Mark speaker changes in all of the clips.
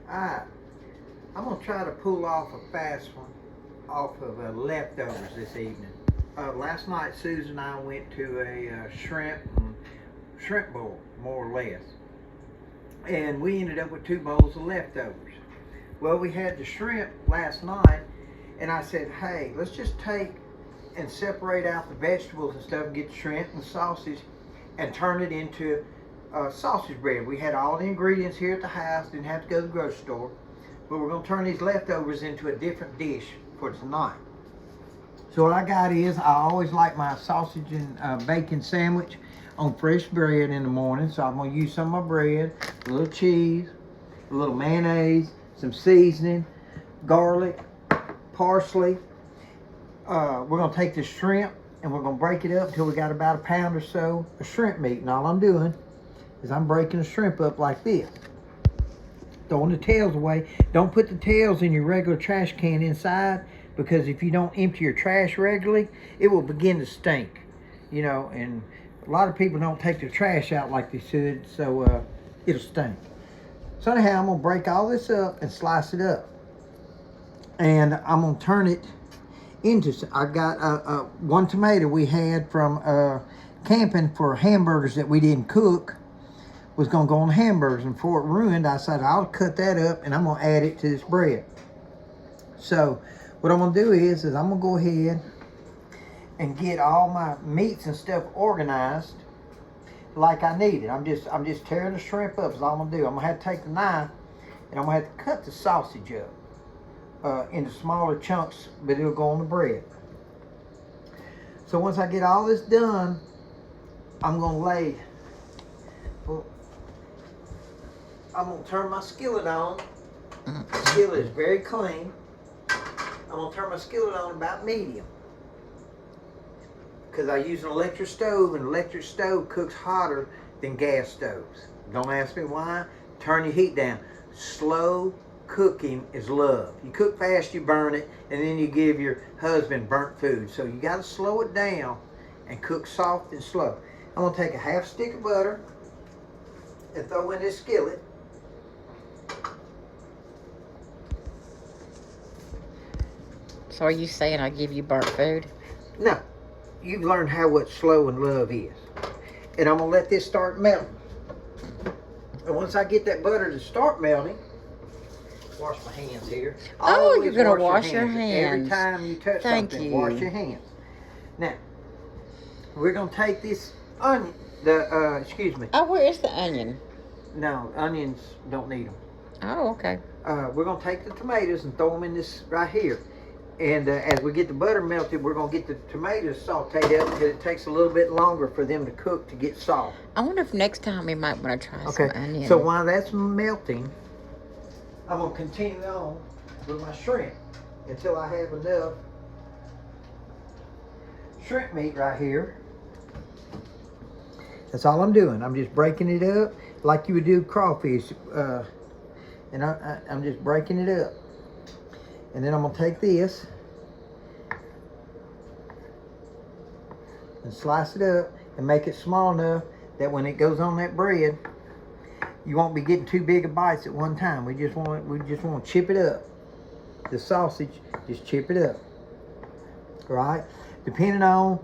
Speaker 1: Alright, I'm going to try to pull off a fast one off of leftovers this evening. Last night, Susan and I went to a shrimp bowl, more or less. And we ended up with 2 bowls of leftovers. Well, we had the shrimp last night, and I said, hey, let's just take and separate out the vegetables and stuff and get the shrimp and sausage and turn it into sausage bread. We had all the ingredients here at the house, didn't have to go to the grocery store. But we're going to turn these leftovers into a different dish for tonight. So what I got is, I always like my sausage and bacon sandwich on fresh bread in the morning. So I'm going to use some of my bread, a little cheese, a little mayonnaise, some seasoning, garlic, parsley. We're going to take the shrimp and we're going to break it up until we got about a pound or so of shrimp meat. And all I'm doing is I'm breaking the shrimp up like this. Throwing the tails away. Don't put the tails in your regular trash can inside, because if you don't empty your trash regularly, it will begin to stink. You know, and a lot of people don't take their trash out like they should, so it'll stink. So anyhow, I'm going to break all this up and slice it up. And I'm going to turn it into, I got one tomato we had from camping for hamburgers that we didn't cook. Was going to go on hamburgers, and before it ruined, I said I'll cut that up and I'm going to add it to this bread. So what I'm going to do is I'm going to go ahead and get all my meats and stuff organized like I need it. I'm just tearing the shrimp up is all I'm going to do. I'm going to have to take the knife and I'm going to have to cut the sausage up into smaller chunks, but it'll go on the bread. So once I get all this done, I'm going to lay, well, I'm going to turn my skillet on. The skillet is very clean. I'm going to turn my skillet on about medium, because I use an electric stove, and an electric stove cooks hotter than gas stoves. Don't ask me why. Turn your heat down. Slow cooking is love. You cook fast, you burn it, and then you give your husband burnt food. So you got to slow it down and cook soft and slow. I'm going to take a half stick of butter and throw in this skillet.
Speaker 2: So are you saying I give you burnt food?
Speaker 1: No, you've learned what slow and love is. And I'm going to let this start melting. And once I get that butter to start melting, wash my hands here.
Speaker 2: Oh,
Speaker 1: Always
Speaker 2: you're going to wash your hands.
Speaker 1: Every time you touch something, wash your hands. Now, we're going to take this onion, excuse me.
Speaker 2: Oh, where is the onion?
Speaker 1: No, onions don't need them.
Speaker 2: Oh, okay.
Speaker 1: We're going to take the tomatoes and throw them in this right here. And as we get the butter melted, we're going to get the tomatoes sauteed up, because it takes a little bit longer for them to cook to get soft.
Speaker 2: I wonder if next time we might want to try some onion.
Speaker 1: So while that's melting, I'm going to continue on with my shrimp until I have enough shrimp meat right here. That's all I'm doing. I'm just breaking it up like you would do crawfish. And I'm just breaking it up. And then I'm going to take this and slice it up and make it small enough that when it goes on that bread, you won't be getting too big of bites at one time. We just want to chip it up. The sausage, just chip it up. Right? Depending on,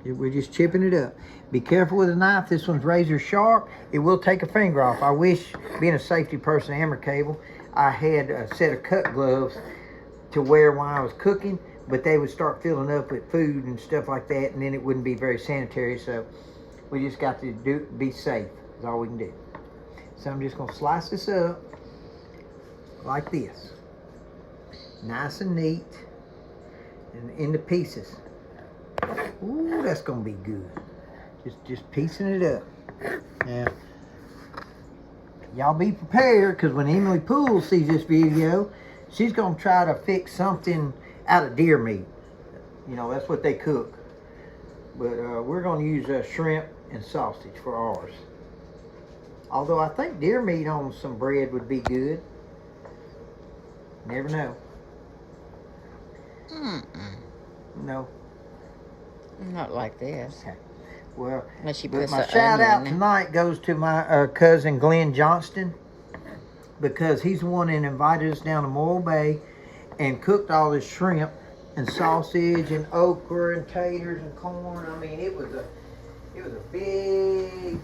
Speaker 1: we're just chipping it up. Be careful with a knife. This one's razor sharp. It will take a finger off. I wish, being a safety person, Hammer Cable, I had a set of cut gloves to wear while I was cooking, but they would start filling up with food and stuff like that, and then it wouldn't be very sanitary. So we just got to be safe. Is all we can do. So I'm just going to slice this up like this, nice and neat, and into pieces. Ooh, that's going to be good. Just piecing it up. Now, y'all be prepared, because when Emily Poole sees this video, she's going to try to fix something out of deer meat. You know, that's what they cook. But we're going to use shrimp and sausage for ours. Although I think deer meat on some bread would be good. Never know.
Speaker 2: Mm-mm.
Speaker 1: No.
Speaker 2: Not like this.
Speaker 1: Okay. Well,
Speaker 2: And she
Speaker 1: but
Speaker 2: puts
Speaker 1: my
Speaker 2: the
Speaker 1: shout out
Speaker 2: onion.
Speaker 1: tonight goes to my cousin Glenn Johnston, because he's the one that invited us down to Morro Bay and cooked all this shrimp and sausage and okra and taters and corn. I mean, it was a big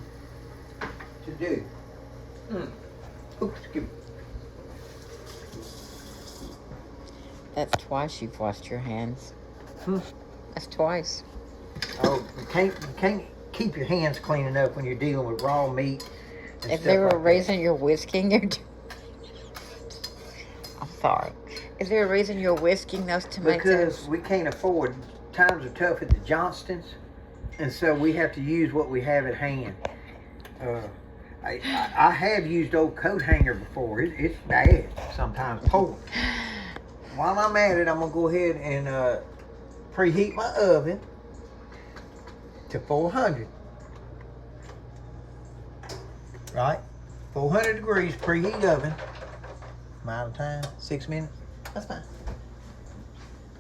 Speaker 1: to do. Oops, excuse me.
Speaker 2: That's twice you've washed your hands.
Speaker 1: Hmm.
Speaker 2: That's twice.
Speaker 1: Oh, you can't keep your hands clean enough when you're dealing with raw meat. And
Speaker 2: Is
Speaker 1: stuff
Speaker 2: there a
Speaker 1: like
Speaker 2: reason you're whisking your... I'm sorry. Is there a reason you're whisking those
Speaker 1: that.
Speaker 2: tomatoes?
Speaker 1: Because we can't afford. Times are tough at the Johnstons, and so we have to use what we have at hand. I have used old coat hanger before. It's bad sometimes. Pulling. While I'm at it, I'm gonna go ahead and preheat my oven to 400. Right? 400 degrees preheat oven. I'm out of time. 6 minutes. That's fine.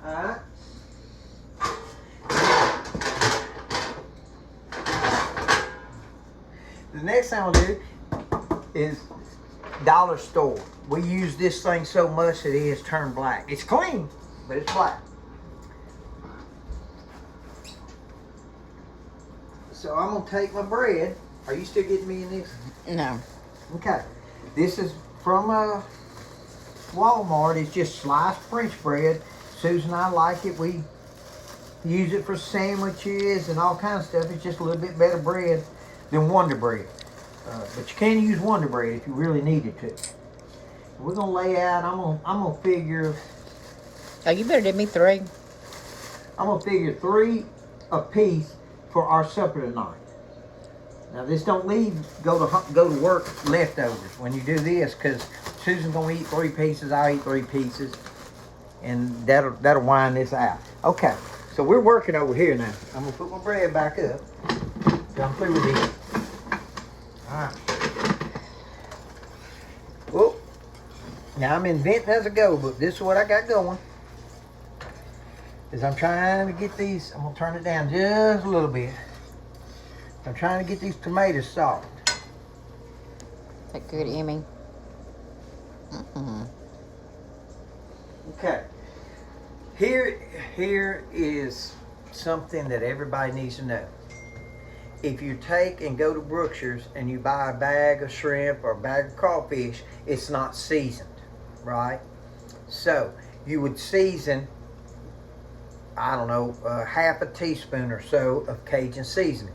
Speaker 1: Alright. The next thing I'll do is dollar store. We use this thing so much that it has turned black. It's clean, but it's black. So I'm gonna take my bread. Are you still getting me in this?
Speaker 2: No.
Speaker 1: Okay. This is from Walmart. It's just sliced French bread. Susan and I like it. We use it for sandwiches and all kinds of stuff. It's just a little bit better bread than Wonder Bread. But you can use Wonder Bread if you really needed to. We're gonna lay out. I'm gonna figure.
Speaker 2: Oh, you better give me 3.
Speaker 1: I'm gonna figure 3 a piece for our supper tonight. Now this don't go to work leftovers when you do this, because Susan's gonna eat 3 pieces. I'll eat 3 pieces, and that'll wind this out. Okay, so we're working over here now. I'm gonna put my bread back up. I'm through with these. All right. Well, now I'm inventing as I go, but this is what I got going. Is I'm trying to get these. I'm gonna turn it down just a little bit. I'm trying to get these tomatoes soft.
Speaker 2: Is that good, Emmy?
Speaker 1: Okay. Here is something that everybody needs to know. If you take and go to Brookshire's and you buy a bag of shrimp or a bag of crawfish, it's not seasoned, right? So you would season, I don't know, half a teaspoon or so of Cajun seasoning.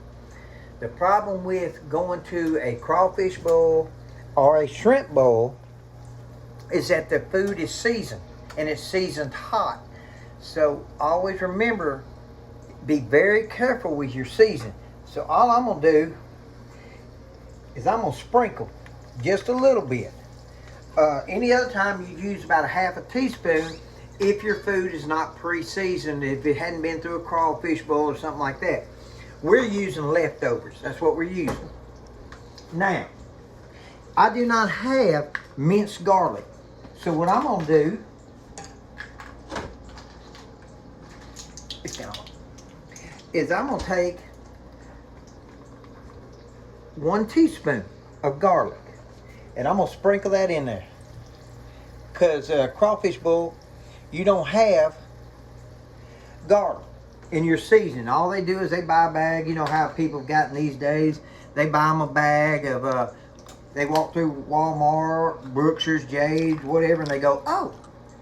Speaker 1: The problem with going to a crawfish bowl or a shrimp bowl is that the food is seasoned, and it's seasoned hot. So always remember, be very careful with your seasoning. So all I'm gonna do is I'm gonna sprinkle just a little bit. Any other time you use about a half a teaspoon if your food is not pre-seasoned, if it hadn't been through a crawfish bowl or something like that. We're using leftovers. That's what we're using. Now, I do not have minced garlic. So what I'm gonna do is I'm gonna take 1 teaspoon of garlic, and I'm gonna sprinkle that in there. Cause crawfish bowl, you don't have garlic in your seasoning. All they do is they buy a bag. You know how people have gotten these days. They buy them a bag of, they walk through Walmart, Brookshire's, Jade's, whatever, and they go, oh,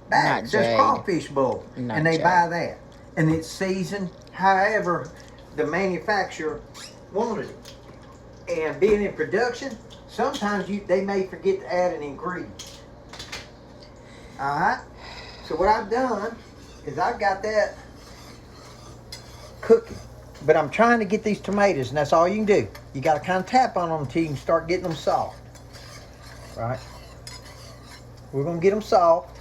Speaker 1: bag says crawfish bowl. And they buy that. And it's seasoned however the manufacturer wanted it. And being in production, sometimes they may forget to add an ingredient. Alright? So what I've done is I've got that cooking. But I'm trying to get these tomatoes, and that's all you can do. You got to kind of tap on them until you can start getting them soft. Right? We're going to get them soft.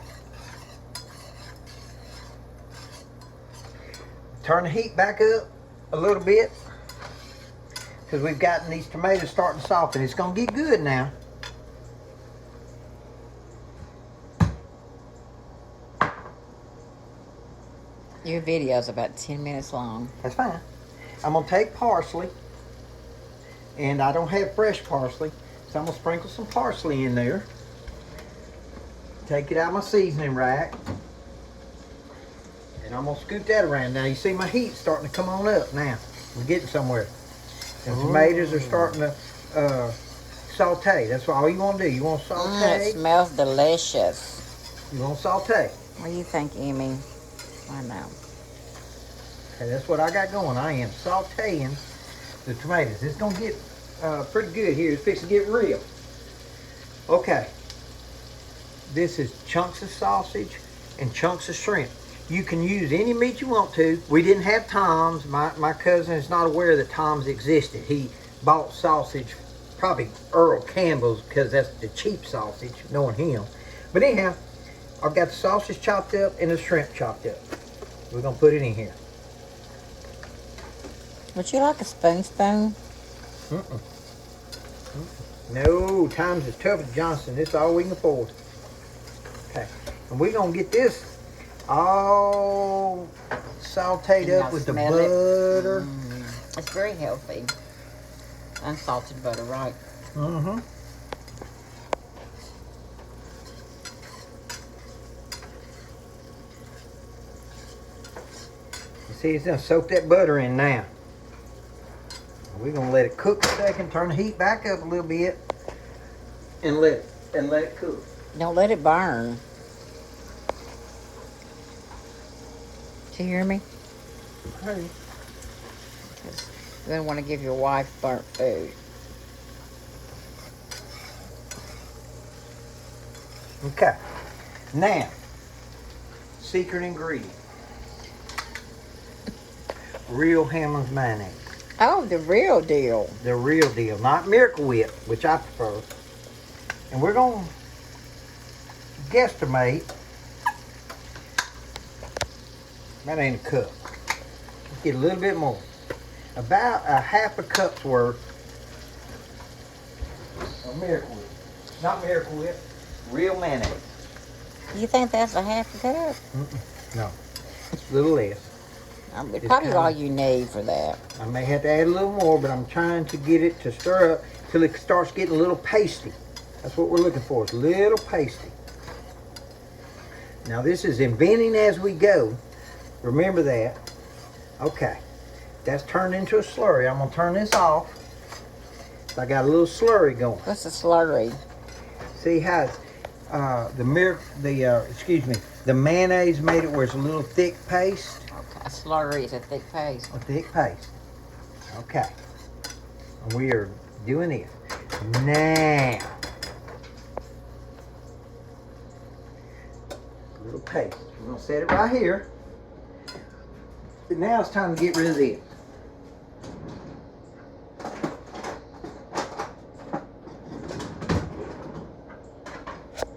Speaker 1: Turn the heat back up a little bit, because we've gotten these tomatoes starting to soften. It's going to get good now.
Speaker 2: Your video's about 10 minutes long.
Speaker 1: That's fine. I'm gonna take parsley, and I don't have fresh parsley, so I'm gonna sprinkle some parsley in there. Take it out of my seasoning rack, and I'm gonna scoop that around. Now you see my heat starting to come on up now. We're getting somewhere. And tomatoes are starting to saute. That's all you want to do. You want to saute.
Speaker 2: It smells delicious.
Speaker 1: You want to saute.
Speaker 2: What do you think, Emmy? I know.
Speaker 1: Okay, that's what I got going. I am sauteing the tomatoes. It's gonna get pretty good here. It's fixing to get real. Okay. This is chunks of sausage and chunks of shrimp. You can use any meat you want to. We didn't have Tom's. My cousin is not aware that Tom's existed. He bought sausage, probably Earl Campbell's, because that's the cheap sausage, knowing him. But anyhow, I've got the sausage chopped up and the shrimp chopped up. We're gonna put it in here.
Speaker 2: Would you like a spoon?
Speaker 1: No, times as tough as Johnson. This is all we can afford. Okay, and we're gonna get this all sauteed up with the butter.
Speaker 2: It's very healthy. Unsalted butter, right?
Speaker 1: Mm-hmm. You see, it's gonna soak that butter in now. We're gonna let it cook a second. Turn the heat back up a little bit, and let it cook.
Speaker 2: Don't let it burn. Do you hear me?
Speaker 1: Hey.
Speaker 2: You don't want to give your wife burnt food.
Speaker 1: Okay. Now, secret ingredient: real Hammond's mayonnaise.
Speaker 2: Oh, the real deal.
Speaker 1: The real deal, not Miracle Whip, which I prefer. And we're gonna guesstimate. That ain't a cup. Let's get a little bit more. About a half a cup's worth of Miracle Whip. Not Miracle Whip, real mayonnaise.
Speaker 2: You think that's a half a cup?
Speaker 1: No, a little less.
Speaker 2: It's probably all you need for that.
Speaker 1: I may have to add a little more, but I'm trying to get it to stir up till it starts getting a little pasty. That's what we're looking for, it's a little pasty. Now this is inventing as we go. Remember that. Okay, that's turned into a slurry. I'm gonna turn this off. I got a little slurry going.
Speaker 2: What's a slurry?
Speaker 1: See how it's, the mayonnaise made it where it's a little thick paste.
Speaker 2: Okay, a slurry is a thick paste.
Speaker 1: A thick paste. Okay. And we are doing this. Now. A little paste. We're going to set it right here. But now it's time to get rid of this.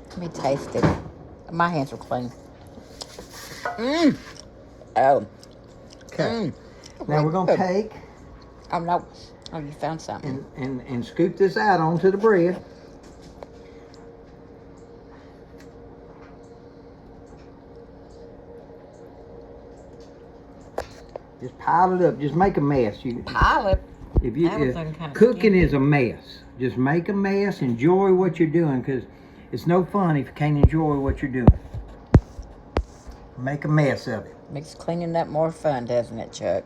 Speaker 2: Let me taste it. My hands are clean. Mmm. Oh.
Speaker 1: Okay. Now we're going to take
Speaker 2: Oh, no. Oh, you found something.
Speaker 1: and scoop this out onto the bread. Just pile it up. Just make a mess.
Speaker 2: Pile it.
Speaker 1: If you
Speaker 2: That was kind of
Speaker 1: cooking
Speaker 2: skinny.
Speaker 1: is a mess. Just make a mess. Enjoy what you're doing, because it's no fun if you can't enjoy what you're doing. Make a mess of it.
Speaker 2: Makes cleaning up more fun, doesn't it, Chuck?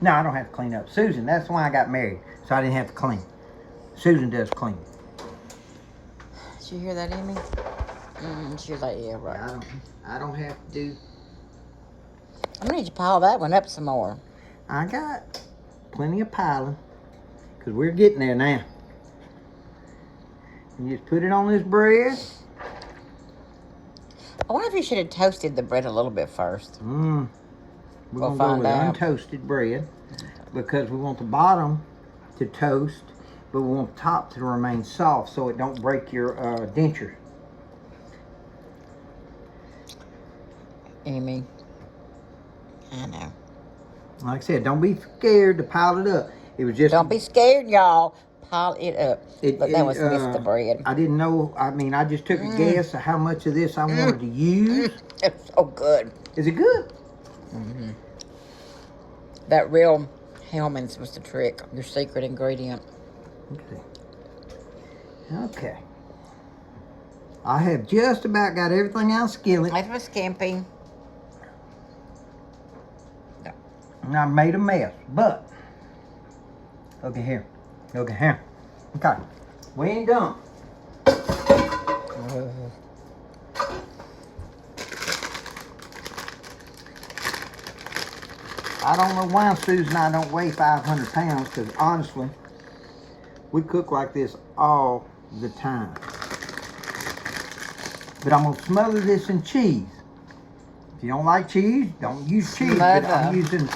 Speaker 1: No, I don't have to clean up. Susan, that's why I got married, so I didn't have to clean. Susan does clean.
Speaker 2: Did you hear that, Amy? She was like, yeah, right.
Speaker 1: I don't have to do.
Speaker 2: I'm gonna need you to pile that one up some more.
Speaker 1: I got plenty of piling, because we're getting there now. You just put it on this bread.
Speaker 2: I wonder if you should have toasted the bread a little bit first.
Speaker 1: We're
Speaker 2: We'll
Speaker 1: going to go
Speaker 2: find
Speaker 1: with
Speaker 2: out.
Speaker 1: untoasted bread, because we want the bottom to toast, but we want the top to remain soft so it don't break your denture.
Speaker 2: Amy. I know.
Speaker 1: Like I said, don't be scared to pile it up. It was just...
Speaker 2: Don't be scared, y'all. Pile it up. But that was missed the bread.
Speaker 1: I didn't know. I mean, I just took a guess of how much of this I wanted to use.
Speaker 2: It's so good.
Speaker 1: Is it good?
Speaker 2: That real Hellman's was the trick, your secret ingredient.
Speaker 1: Okay. Okay. I have just about got everything out of the skillet.
Speaker 2: That was skimpy.
Speaker 1: And I made a mess, but look at here. Look at here. Okay. We ain't done. I don't know why Susan and I don't weigh 500 pounds, because honestly, we cook like this all the time. But I'm going to smother this in cheese. If you don't like cheese, don't use cheese. But I'm using...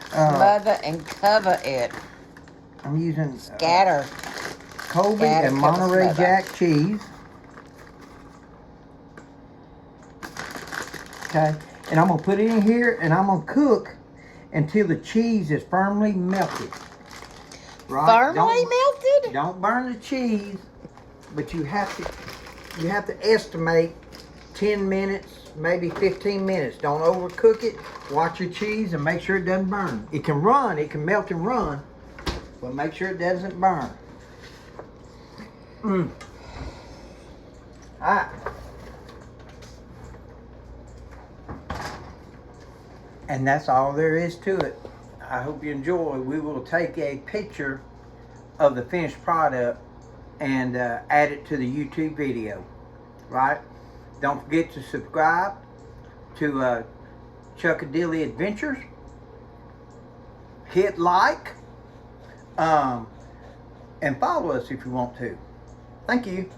Speaker 2: smother and cover it.
Speaker 1: I'm using...
Speaker 2: Scatter.
Speaker 1: Colby
Speaker 2: Scatter,
Speaker 1: and Monterey
Speaker 2: smother.
Speaker 1: Jack cheese. Okay. And I'm going to put it in here, and I'm going to cook until the cheese is firmly melted. Right?
Speaker 2: Firmly melted?
Speaker 1: Don't burn the cheese, but you have to estimate 10 minutes, maybe 15 minutes. Don't overcook it. Watch your cheese and make sure it doesn't burn. It can run, it can melt and run, but make sure it doesn't burn. Alright. And that's all there is to it. I hope you enjoy. We will take a picture of the finished product and add it to the YouTube video. Right? Don't forget to subscribe to Chuckadilly Adventures. Hit like. And follow us if you want to. Thank you.